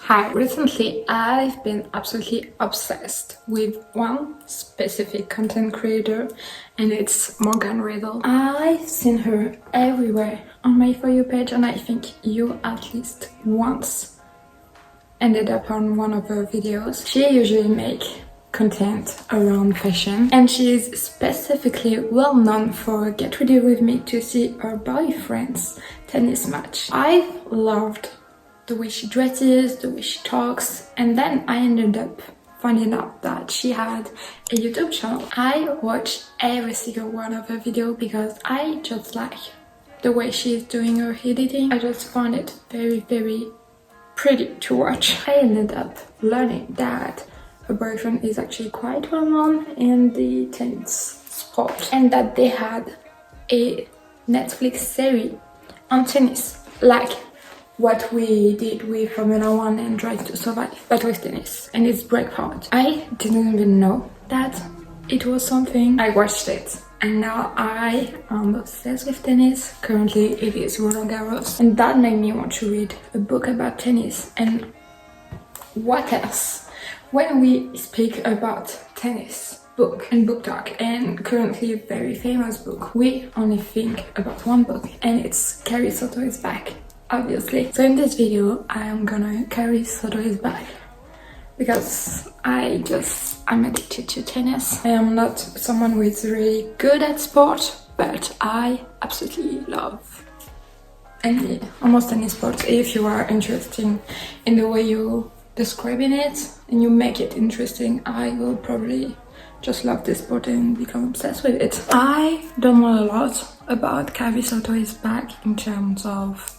Hi, recently I've been absolutely obsessed with one specific content creator, and it's Morgan Riddle. I've seen her everywhere on my For You page, and I think you at least once ended up on one of her videos. She usually makes content around fashion, and she's specifically well known for Get Ready With Me to see her boyfriend's tennis match. I've loved the way she dresses, the way she talks, and then I ended up finding out that she had a YouTube channel. I watched every single one of her videos because I just like the way she's doing her editing. I just found it very, very pretty to watch. I ended up learning that her boyfriend is actually quite well known in the tennis sport, and that they had a Netflix series on tennis, like what we did with Formula 1 and Drive to Survive, but with tennis, and it's Breakpoint. I didn't even know that it was something. I watched it, and now I am obsessed with tennis. Currently it is Roland Garros, and that made me want to read a book about tennis. And what else? When we speak about tennis, book and book talk, and currently a very famous book, we only think about one book, and it's Carrie Soto is back, obviously. So in this video I'm gonna Carrie Soto is back because I'm addicted to tennis. I am not someone who is really good at sport, but I absolutely love almost any sport. If you are interested in the way you describing it and you make it interesting, I will probably just love this sport and become obsessed with it. I don't know a lot about Carrie Soto is back in terms of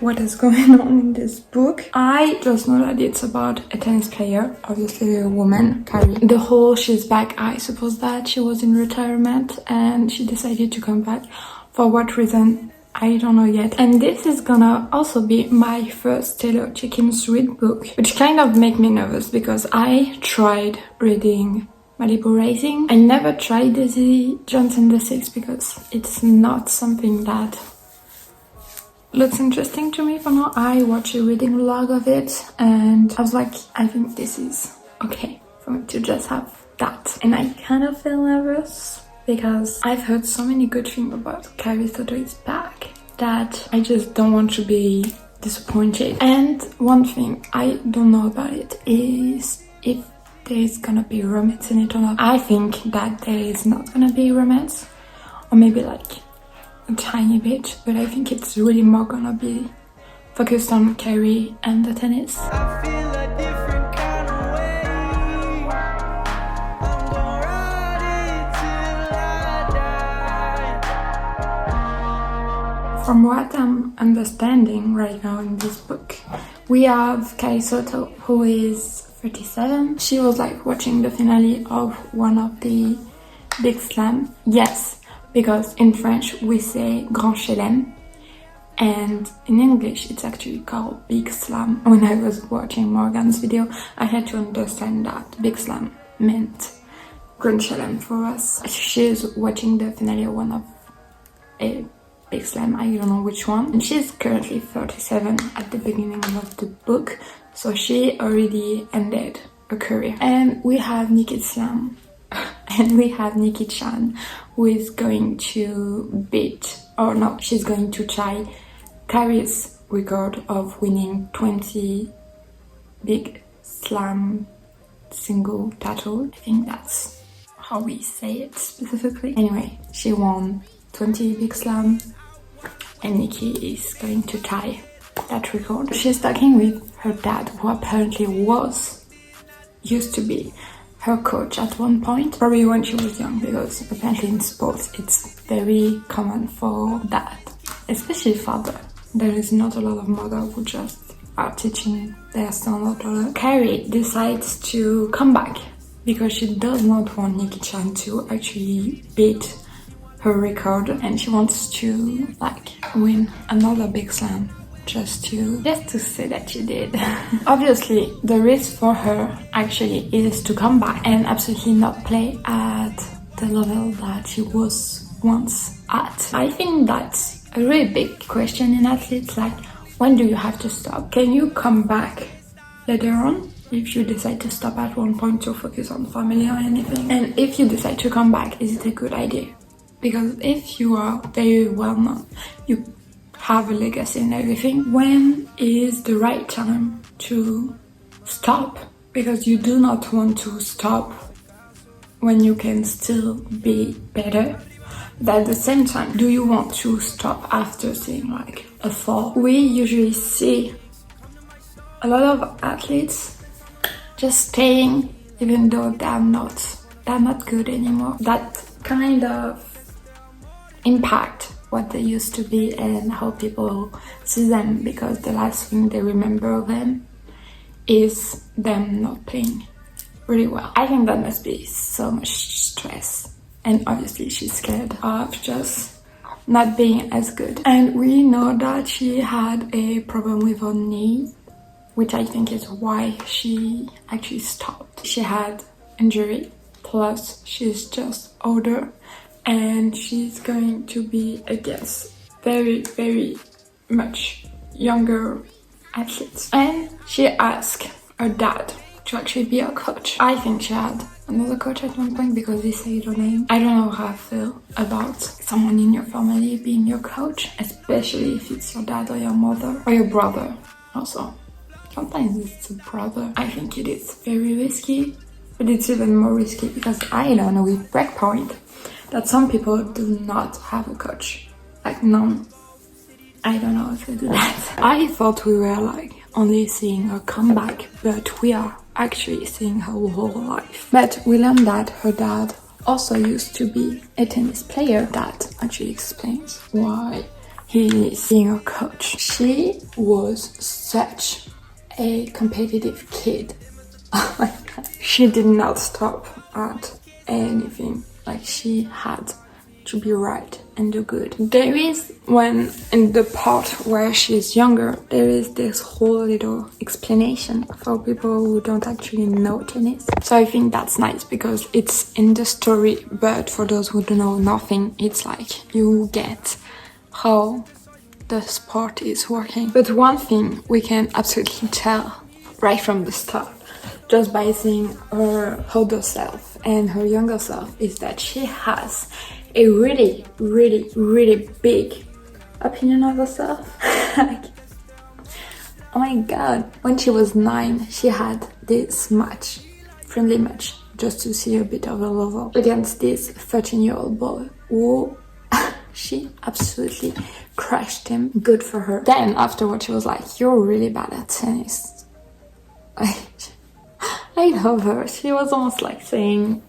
what is going on in this book. I just know that it's about a tennis player, obviously a woman, Carrie. The whole she's back, I suppose that she was in retirement and she decided to come back. For what reason, I don't know yet. And this is gonna also be my first Taylor Jenkins Reid book, which kind of make me nervous because I tried reading Malibu Racing. I never tried Daisy Johnson the Six because it's not something that looks interesting to me for now. I watched a reading log of it and I was like, I think this is okay for me to just have that. And I kind of feel nervous because I've heard so many good things about Carrie Soto is back that I just don't want to be disappointed. And one thing I don't know about it is if there's gonna be romance in it or not. I think that there is not gonna be romance, or maybe like a tiny bit, but I think it's really more gonna be focused on Carrie and the tennis. I feel a different kind of way. I'm gonna ride it till I die. From what I'm understanding right now in this book, we have Carrie Soto, who is 37. She was like watching the finale of one of the Big Slam. Yes, because in French we say Grand Chelem, and in English it's actually called Big Slam. When I was watching Morgan's video, I had to understand that Big Slam meant Grand Chelem for us. She's watching the finale of one of a Big Slam, I don't know which one, and she's currently 37 at the beginning of the book, so she already ended her career. And we have Nikki Slam and we have Nikki Chan, who is going to beat, or no, she's going to try Carrie's record of winning 20 Big Slam single title. I think that's how we say it specifically. Anyway, she won 20 Big Slam and Nikki is going to tie that record. She's talking with her dad, who apparently used to be her coach at one point, probably when she was young, because apparently in sports it's very common for that, especially father. There is not a lot of mother who just are teaching their son or daughter. Carrie decides to come back because she does not want Nikki Chan to actually beat her record, and she wants to like win another Big Slam just to say that she did. Obviously the risk for her actually is to come back and absolutely not play at the level that she was once at. I think that's a really big question in athletes, like when do you have to stop? Can you come back later on if you decide to stop at one point to focus on family or anything. And if you decide to come back, is it a good idea? Because if you are very well known, you have a legacy and everything, when is the right time to stop? Because you do not want to stop when you can still be better. But at the same time, do you want to stop after seeing like a fall? We usually see a lot of athletes just staying even though they're not good anymore. That kind of impact what they used to be and how people see them, because the last thing they remember of them is them not playing really well. I think that must be so much stress, and obviously she's scared of just not being as good. And we know that she had a problem with her knee, which I think is why she actually stopped. She had injury, plus she's just older, and she's going to be against very, very much younger athletes. And she asked her dad to actually be a coach. I think she had another coach at one point because he said her name. I don't know how I feel about someone in your family being your coach, especially if it's your dad or your mother or your brother also. Sometimes it's a brother. I think it is very risky, but it's even more risky because I learned with Breakpoint that some people do not have a coach, like none. I don't know if they do that. I thought we were like only seeing her comeback, but we are actually seeing her whole life. But we learned that her dad also used to be a tennis player. That actually explains why he is being a coach. She was such a competitive kid. Oh my god. She did not stop at anything. Like, she had to be right and do good. There is, when in the part where she's younger, there is this whole little explanation for people who don't actually know tennis. So I think that's nice because it's in the story, but for those who don't know nothing, it's like you get how the sport is working. But one thing we can absolutely tell right from the start, just by seeing her older self and her younger self, is that she has a really, really, really big opinion of herself. Like, oh my god. When she was 9, she had this match, friendly match, just to see a bit of her level, against this 13-year-old boy who she absolutely crushed him. Good for her. Then afterwards she was like, you're really bad at tennis. I love her. She was almost like saying,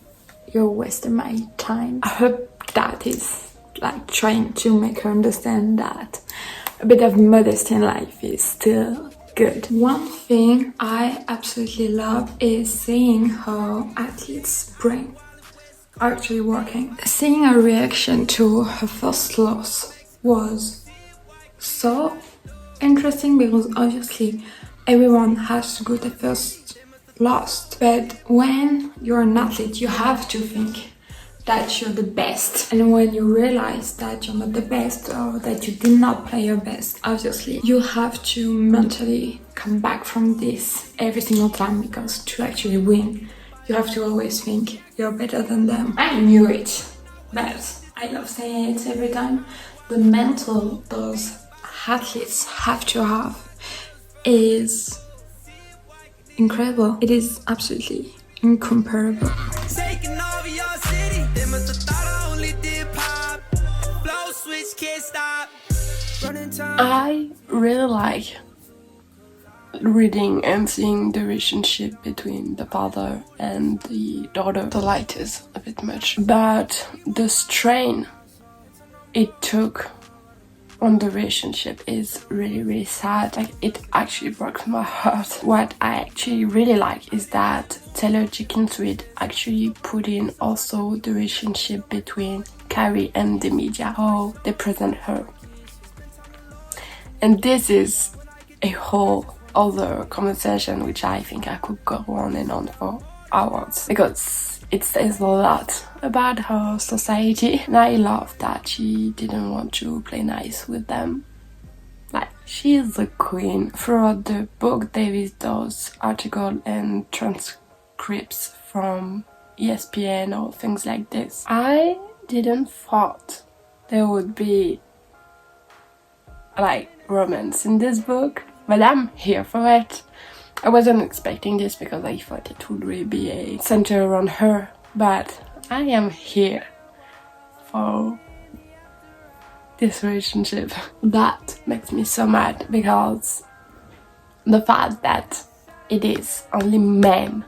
you're wasting my time. Her dad is like trying to make her understand that a bit of modesty in life is still good. One thing I absolutely love is seeing how athletes' brain are actually working. Seeing her reaction to her first loss was so interesting because obviously everyone has to go the first lost, but when you're an athlete you have to think that you're the best, and when you realize that you're not the best or that you did not play your best, obviously you have to mentally come back from this every single time, because to actually win you have to always think you're better than them. I knew it, but I love saying it every time. The mental those athletes have to have is incredible. It is absolutely incomparable. I really like reading and seeing the relationship between the father and the daughter. The light is a bit much, but the strain it took on the relationship is really, really sad. Like, it actually broke my heart. What I actually really like is that Taylor Jenkins Reid actually put in also the relationship between Carrie and the media, how they present her. And this is a whole other conversation which I think I could go on and on for hours, because it says a lot about her society. And I love that she didn't want to play nice with them. Like, She is the queen. Throughout the book, Davis does articles and transcripts from ESPN or things like this. I didn't thought there would be like romance in this book, but I'm here for it. I wasn't expecting this because I thought it would really be a center around her, but I am here for this relationship. That makes me so mad because the fact that it is only men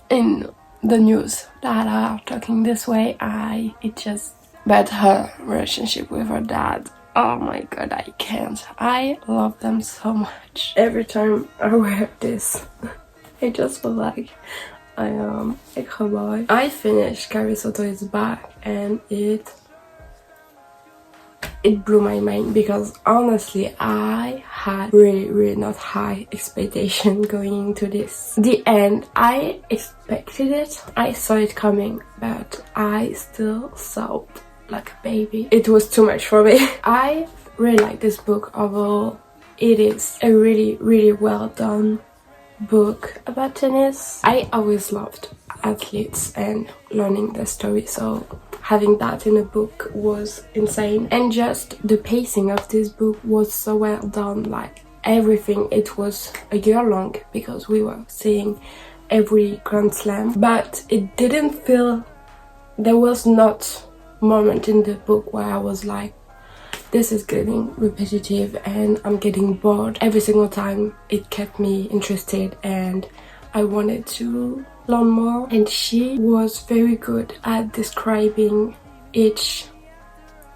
in the news that are talking this way, but her relationship with her dad, oh my god, I can't. I love them so much. Every time I wear this, I just feel like I am a cowboy. I finished Carrie Soto is Back, and it blew my mind because honestly I had really not high expectation going into this. The end, I expected it, I saw it coming, but I still sobbed like a baby. It was too much for me. I really like this book overall. It is a really well done book about tennis. I always loved athletes and learning their story, so having that in a book was insane. And just the pacing of this book was so well done, like everything. It was a year long because we were seeing every Grand Slam, but it didn't feel, there was not moment in the book where I was like, this is getting repetitive and I'm getting bored. Every single time it kept me interested and I wanted to learn more. And she was very good at describing each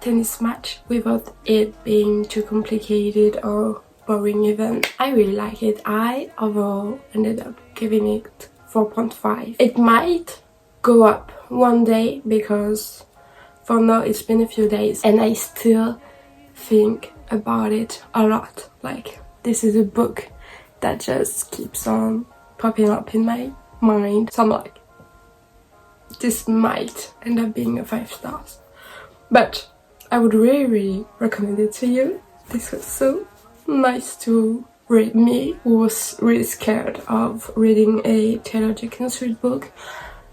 tennis match without it being too complicated or boring even. I really like it. I overall ended up giving it 4.5. It might go up one day because for now it's been a few days and I still think about it a lot. Like, this is a book that just keeps on popping up in my mind, so I'm like, this might end up being a 5 stars, but I would really recommend it to you. This was so nice to read. Me, who was really scared of reading a Taylor Jenkins Reid book,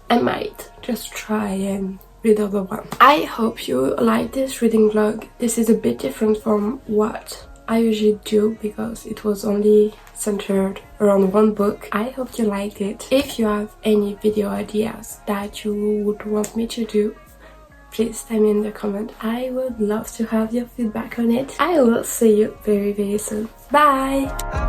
I might just try and read other one. I hope you like this reading vlog. This is a bit different from what I usually do because it was only centered around one book. I hope you liked it. If you have any video ideas that you would want me to do, please tell me in the comment. I would love to have your feedback on it. I will see you very soon. Bye!